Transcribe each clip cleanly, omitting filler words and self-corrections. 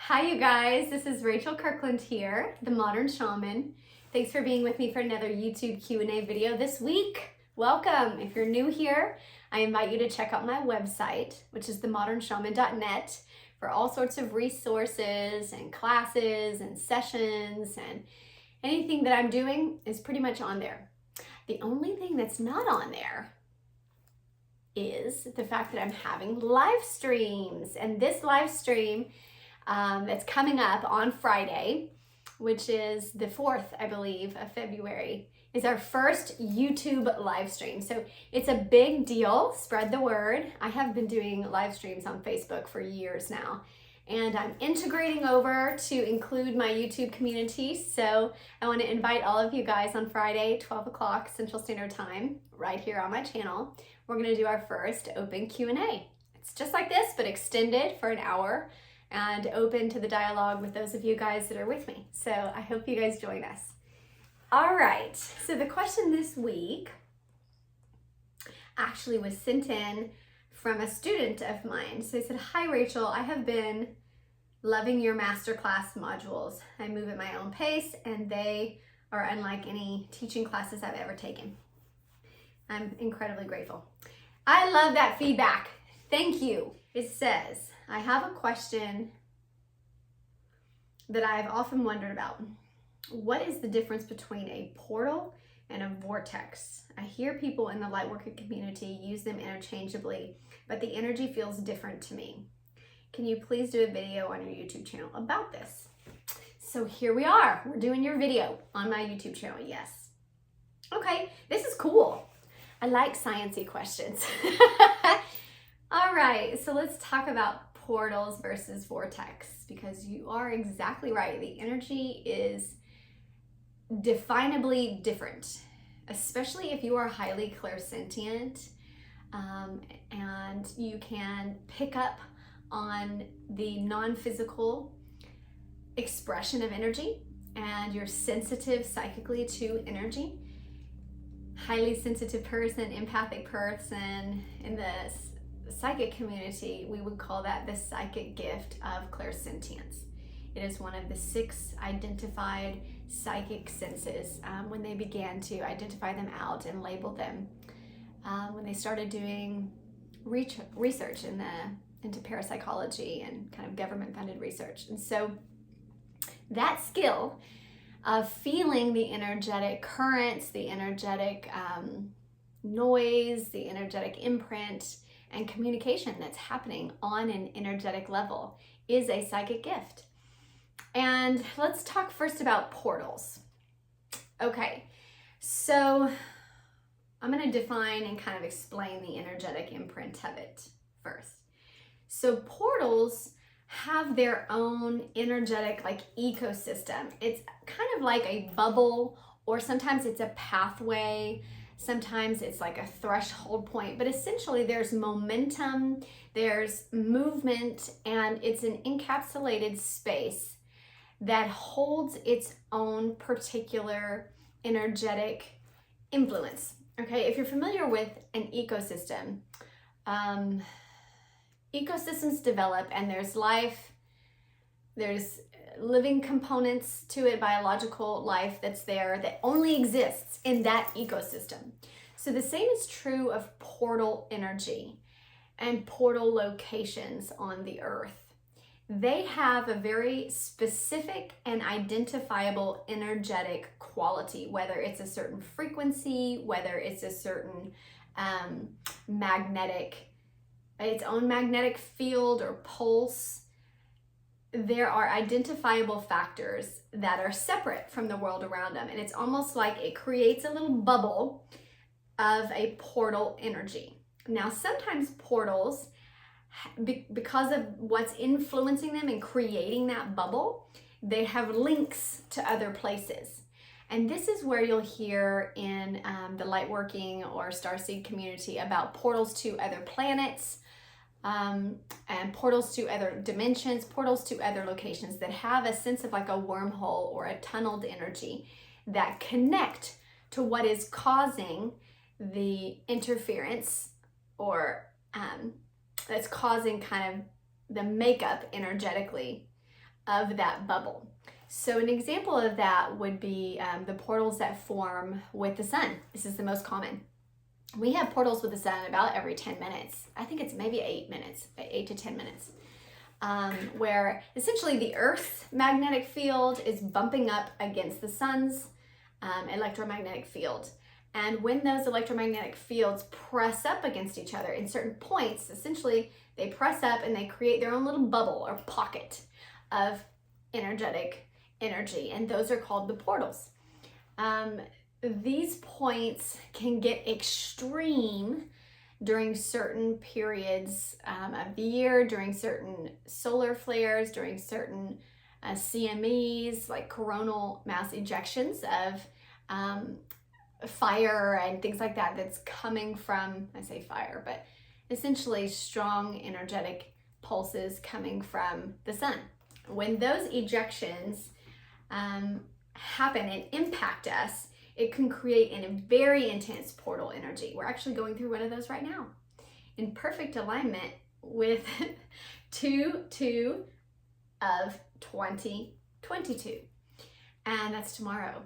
Hi you guys, this is Rachel Kirkland here, the Modern Shaman. Thanks for being with me for another YouTube Q&A video this week. Welcome. If you're new here, I invite you to check out my website, which is themodernshaman.net, for all sorts of resources and classes and sessions, and anything that I'm doing is pretty much on there. The only thing that's not on there is the fact that I'm having live streams, and this live stream that's coming up on Friday, which is the 4th, I believe, of February, is our first YouTube live stream. So it's a big deal. Spread the word. I have been doing live streams on Facebook for years now, and I'm integrating over to include my YouTube community. So I want to invite all of you guys on Friday, 12 o'clock Central Standard Time, right here on my channel. We're going to do our first open Q&A. It's just like this, but extended for an hour, and open to the dialogue with those of you guys that are with me. So I hope you guys join us. All right, so the question this week actually was sent in from a student of mine. So they said, "Hi Rachel, I have been loving your masterclass modules. I move at my own pace and they are unlike any teaching classes I've ever taken. I'm incredibly grateful." I love that feedback. Thank you. It says, "I have a question that I've often wondered about. What is the difference between a portal and a vortex? I hear people in the lightworking community use them interchangeably, but the energy feels different to me. Can you please do a video on your YouTube channel about this?" So here we are. We're doing your video on my YouTube channel. Yes. Okay, this is cool. I like sciencey questions. All right, so let's talk about portals versus vortex, because you are exactly right. The energy is definably different, especially if you are highly clairsentient, and you can pick up on the non-physical expression of energy, and you're sensitive psychically to energy. Highly sensitive person, empathic person, in the psychic community, we would call that the psychic gift of clairsentience. It is one of the 6 identified psychic senses when they began to identify them out and label them, when they started doing research into parapsychology and kind of government-funded research. And so that skill of feeling the energetic currents, the energetic noise, the energetic imprint, and communication that's happening on an energetic level is a psychic gift. And let's talk first about portals. Okay, so I'm going to define and kind of explain the energetic imprint of it first. So portals have their own energetic ecosystem. It's kind of like a bubble, or sometimes it's a pathway. Sometimes it's like a threshold point, but essentially there's momentum, there's movement, and it's an encapsulated space that holds its own particular energetic influence. Okay, if you're familiar with an ecosystem, ecosystems develop, and there's life, there's living components to it, biological life that's there that only exists in that ecosystem. So the same is true of portal energy and portal locations on the earth. They have a very specific and identifiable energetic quality, whether it's a certain frequency, whether it's a certain its own magnetic field or pulse. There are identifiable factors that are separate from the world around them. And it's almost like it creates a little bubble of a portal energy. Now, sometimes portals, because of what's influencing them and creating that bubble, they have links to other places. And this is where you'll hear in the lightworking or starseed community about portals to other planets, and portals to other dimensions, portals to other locations that have a sense of like a wormhole or a tunneled energy that connect to what is causing the interference, or that's causing kind of the makeup energetically of that bubble. So an example of that would be the portals that form with the sun. This is the most common. We have portals with the sun about every 10 minutes. I think it's maybe 8 minutes, 8 to 10 minutes, where essentially the Earth's magnetic field is bumping up against the sun's electromagnetic field. And when those electromagnetic fields press up against each other in certain points, essentially they press up and they create their own little bubble or pocket of energetic energy, and those are called the portals. These points can get extreme during certain periods of the year, during certain solar flares, during certain CMEs, like coronal mass ejections of fire and things like that that's coming from, I say fire, but essentially strong energetic pulses coming from the sun. When those ejections happen and impact us, it can create a very intense portal energy. We're actually going through one of those right now in perfect alignment with 2/2 of 2022. And that's tomorrow.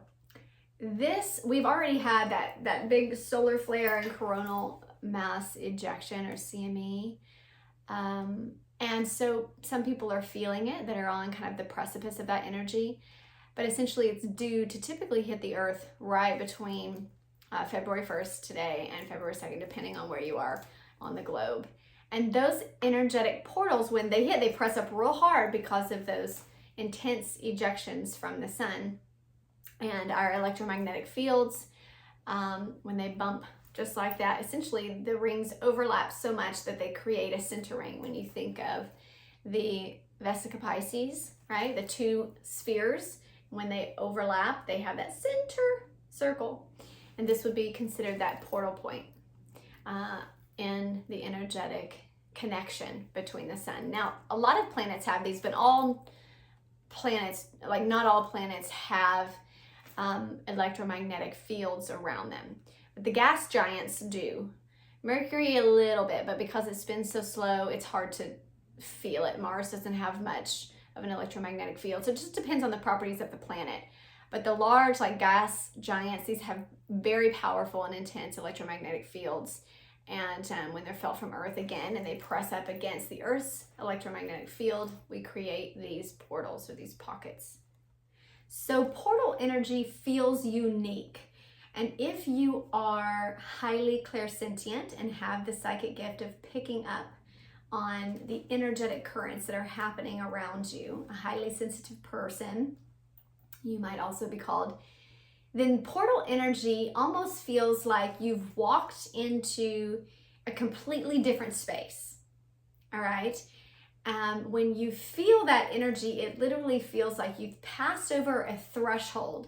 We've already had that big solar flare and coronal mass ejection, or CME. And so some people are feeling it that are on kind of the precipice of that energy. But essentially it's due to typically hit the Earth right between February 1st today and February 2nd, depending on where you are on the globe. And those energetic portals, when they hit, they press up real hard because of those intense ejections from the sun. And our electromagnetic fields, when they bump just like that, essentially the rings overlap so much that they create a center ring. When you think of the Vesica Pisces, right? The two spheres, when they overlap, they have that center circle. And this would be considered that portal point in the energetic connection between the sun. Now, a lot of planets have these, but all planets, like not all planets have electromagnetic fields around them. But the gas giants do. Mercury a little bit, but because it spins so slow, it's hard to feel it. Mars doesn't have much of an electromagnetic field, so it just depends on the properties of the planet. But the large, like gas giants, these have very powerful and intense electromagnetic fields. And when they're felt from Earth again and they press up against the Earth's electromagnetic field, we create these portals or these pockets. So portal energy feels unique. And if you are highly clairsentient and have the psychic gift of picking up on the energetic currents that are happening around you, a highly sensitive person, you might also be called, then portal energy almost feels like you've walked into a completely different space, all right? When you feel that energy, it literally feels like you've passed over a threshold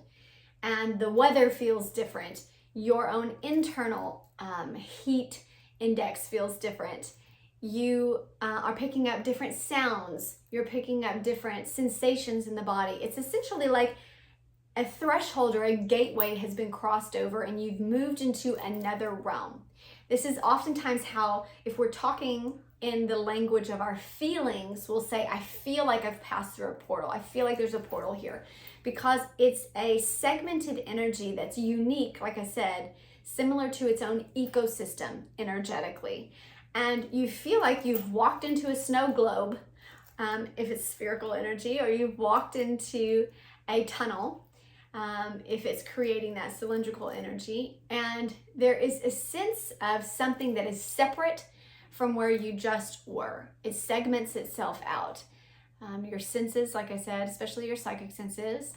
and the weather feels different. Your own internal heat index feels different. You are picking up different sounds. You're picking up different sensations in the body. It's essentially like a threshold or a gateway has been crossed over and you've moved into another realm. This is oftentimes how, if we're talking in the language of our feelings, we'll say, I feel like I've passed through a portal. I feel like there's a portal here, because it's a segmented energy that's unique, like I said, similar to its own ecosystem energetically. And you feel like you've walked into a snow globe, if it's spherical energy, or you've walked into a tunnel, if it's creating that cylindrical energy. And there is a sense of something that is separate from where you just were. It segments itself out. Your senses, like I said, especially your psychic senses,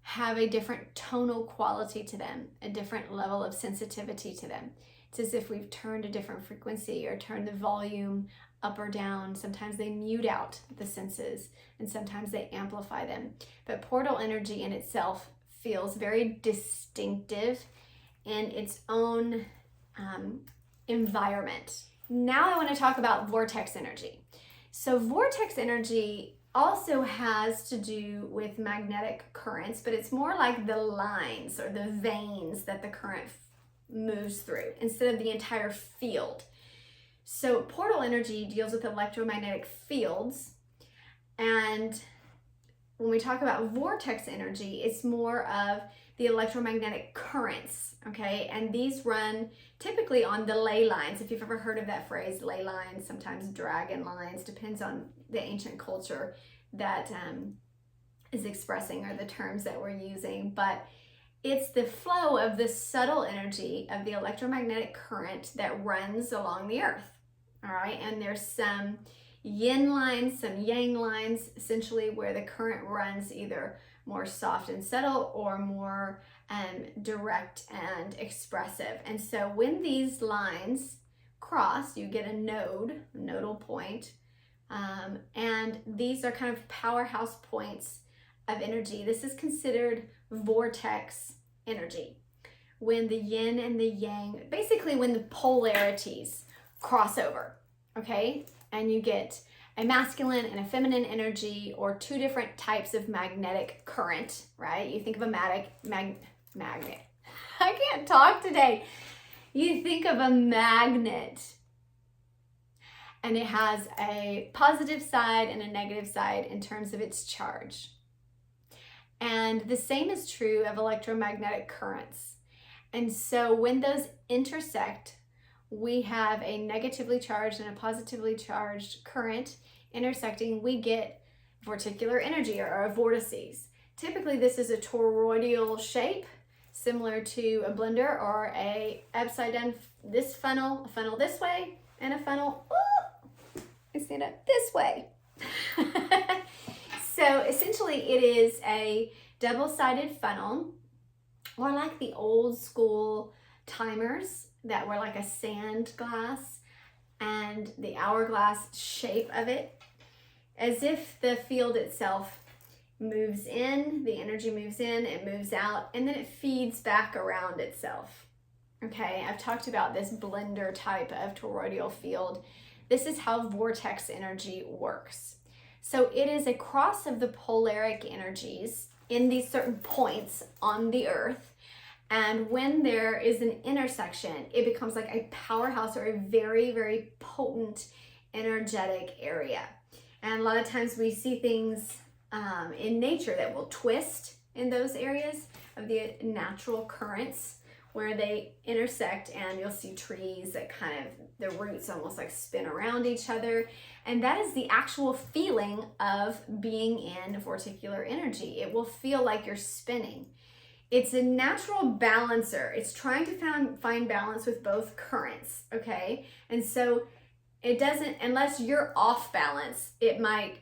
have a different tonal quality to them, a different level of sensitivity to them. It's as if we've turned a different frequency or turned the volume up or down. Sometimes they mute out the senses and sometimes they amplify them. But portal energy in itself feels very distinctive in its own environment. Now I want to talk about vortex energy. So vortex energy also has to do with magnetic currents, but it's more like the lines or the veins that the current moves through instead of the entire field. So portal energy deals with electromagnetic fields, and when we talk about vortex energy, it's more of the electromagnetic currents, okay? And these run typically on the ley lines. If you've ever heard of that phrase, ley lines, sometimes dragon lines, depends on the ancient culture that is expressing or the terms that we're using. But it's the flow of the subtle energy of the electromagnetic current that runs along the earth, all right? And there's some yin lines, some yang lines, essentially where the current runs either more soft and subtle or more direct and expressive. And so when these lines cross, you get a nodal point, and these are kind of powerhouse points of energy. This is considered vortex energy. When the yin and the yang, basically when the polarities cross over, okay? And you get a masculine and a feminine energy, or two different types of magnetic current, right? You think of a magnet. I can't talk today. You think of a magnet, and it has a positive side and a negative side in terms of its charge. And the same is true of electromagnetic currents. And so when those intersect, we have a negatively charged and a positively charged current intersecting, we get vorticular energy or vortices. Typically this is a toroidal shape, similar to a blender or a upside down this funnel, a funnel this way, and a funnel, I stand up this way. So essentially it is a double-sided funnel, or like the old school timers that were like a sand glass, and the hourglass shape of it, as if the field itself moves in, the energy moves in, it moves out, and then it feeds back around itself. Okay, I've talked about this blender type of toroidal field. This is how vortex energy works. So it is a cross of the polaric energies in these certain points on the earth. And when there is an intersection, it becomes like a powerhouse or a very, very potent energetic area. And a lot of times we see things in nature that will twist in those areas of the natural currents where they intersect, and you'll see trees that kind of, the roots almost like spin around each other. And that is the actual feeling of being in vorticular energy. It will feel like you're spinning. It's a natural balancer. It's trying to find balance with both currents, okay? And so it doesn't, unless you're off balance, it might,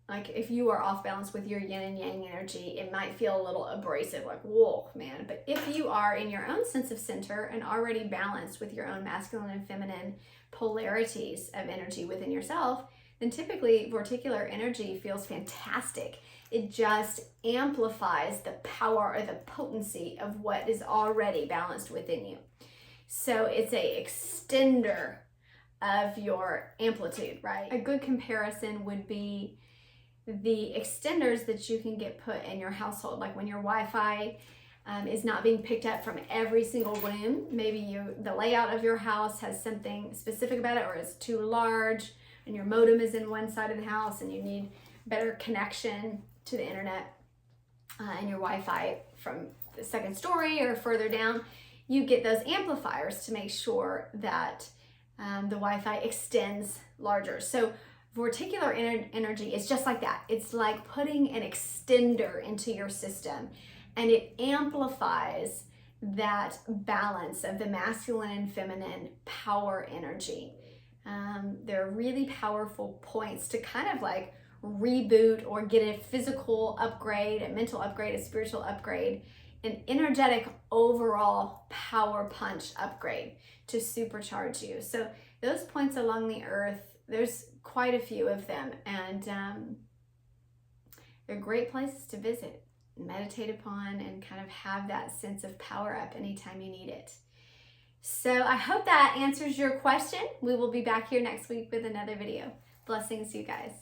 like if you are off balance with your yin and yang energy, it might feel a little abrasive, like, whoa, man. But if you are in your own sense of center and already balanced with your own masculine and feminine polarities of energy within yourself, then typically vorticular energy feels fantastic. It just amplifies the power or the potency of what is already balanced within you. So it's a extender of your amplitude, right? A good comparison would be the extenders that you can get put in your household, like when your Wi-Fi is not being picked up from every single room. Maybe the layout of your house has something specific about it, or it's too large, and your modem is in one side of the house and you need better connection to the internet and your Wi-Fi from the second story or further down. You get those amplifiers to make sure that the Wi-Fi extends larger. So vorticular energy is just like that. It's like putting an extender into your system, and it amplifies that balance of the masculine and feminine power energy. They're really powerful points to kind of like reboot or get a physical upgrade, a mental upgrade, a spiritual upgrade, an energetic overall power punch upgrade to supercharge you. So those points along the earth, there's quite a few of them, and they're great places to visit, meditate upon, and kind of have that sense of power up anytime you need it. So I hope that answers your question. We will be back here next week with another video. Blessings, you guys.